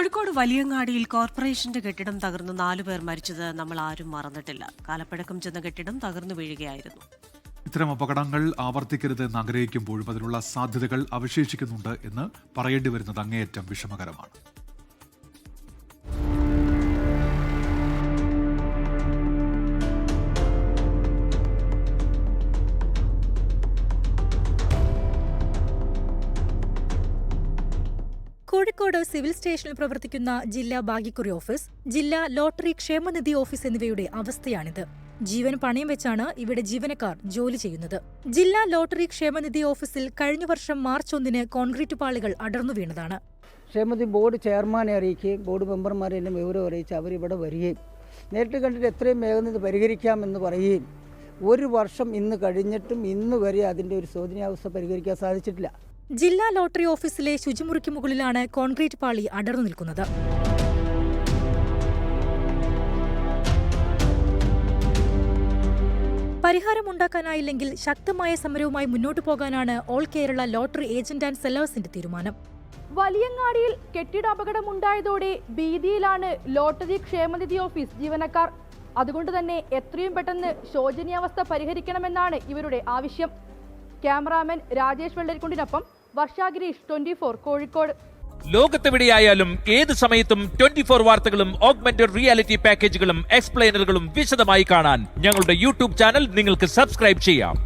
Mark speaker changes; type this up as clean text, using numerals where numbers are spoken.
Speaker 1: കോഴിക്കോട് വലിയങ്ങാടിയിൽ കോർപ്പറേഷന്റെ കെട്ടിടം തകർന്ന് 4 പേർ മരിച്ചത് നമ്മൾ ആരും മറന്നിട്ടില്ല. കാലപ്പഴക്കം ചെന്ന കെട്ടിടം തകർന്നു വീഴുകയായിരുന്നു.
Speaker 2: ഇത്തരം അപകടങ്ങൾ ആവർത്തിക്കരുതെന്ന് ആഗ്രഹിക്കുമ്പോഴും അതിനുള്ള സാധ്യതകൾ അവശേഷിക്കുന്നുണ്ട് എന്ന് പറയേണ്ടി വരുന്നത് അങ്ങേയറ്റം വിഷമകരമാണ്.
Speaker 3: കോഴിക്കോട് സിവിൽ സ്റ്റേഷനിൽ പ്രവർത്തിക്കുന്ന ജില്ലാ ഭാഗ്യക്കുറി ഓഫീസ്, ജില്ലാ ലോട്ടറി ക്ഷേമനിധി ഓഫീസ് എന്നിവയുടെ അവസ്ഥയാണിത്. ജീവൻ പണയം വെച്ചാണ് ഇവിടെ ജീവനക്കാർ ജോലി ചെയ്യുന്നത്. ജില്ലാ ലോട്ടറി ക്ഷേമനിധി ഓഫീസിൽ കഴിഞ്ഞ വർഷം മാർച്ച് 1-ന് കോൺക്രീറ്റ് പാളികൾ അടർന്നു വീണതാണ്.
Speaker 4: ക്ഷേമനിധി ബോർഡ് ചെയർമാനെ അറിയിക്കുകയും ബോർഡ് മെമ്പർമാരെല്ലാം വിവരം അറിയിച്ച് അവരിവിടെ വരികയും നേരിട്ട് കണ്ടിട്ട് എത്രയും വേഗം ഇത് പരിഹരിക്കാമെന്ന് പറയുകയും 1 വർഷം ഇന്ന് കഴിഞ്ഞിട്ടും ഇന്ന് വരെ അതിൻ്റെ ഒരു ശോചനീയാവസ്ഥ പരിഹരിക്കാൻ സാധിച്ചിട്ടില്ല.
Speaker 3: ജില്ലാ ലോട്ടറി ഓഫീസിലെ ശുചിമുറിക്ക് മുകളിലാണ് കോൺക്രീറ്റ് പാളി അടർന്നു നിൽക്കുന്നത്. പരിഹാരമുണ്ടാക്കാനായില്ലെങ്കിൽ ശക്തമായ സമരവുമായി മുന്നോട്ടു പോകാനാണ് all Kerala lottery agent and സെല്ലേഴ്സിന്റെ തീരുമാനം.
Speaker 5: വലിയങ്ങാടിയിൽ കെട്ടിടാപകടമുണ്ടായതോടെ ഭീതിയിലാണ് ലോട്ടറി ക്ഷേമനിധി ഓഫീസ് ജീവനക്കാർ. അതുകൊണ്ട് തന്നെ എത്രയും പെട്ടെന്ന് ശോചനീയാവസ്ഥ പരിഹരിക്കണമെന്നാണ് ഇവരുടെ ആവശ്യം. ക്യാമറാമാൻ രാജേഷ് വെള്ളരിക്കുണ്ടിനൊപ്പം വർഷ ഗിരീഷ്, 24 കോഴിക്കോട്.
Speaker 6: ലോകത്തെവിടെയായാലും ഏത് സമയത്തും 24 വാർത്തകളും ഓഗ്മെന്റഡ് റിയാലിറ്റി പാക്കേജുകളും എക്സ്പ്ലെയിനറുകളും വിശദമായി കാണാൻ ഞങ്ങളുടെ യൂട്യൂബ് ചാനൽ നിങ്ങൾക്ക് സബ്സ്ക്രൈബ് ചെയ്യാം.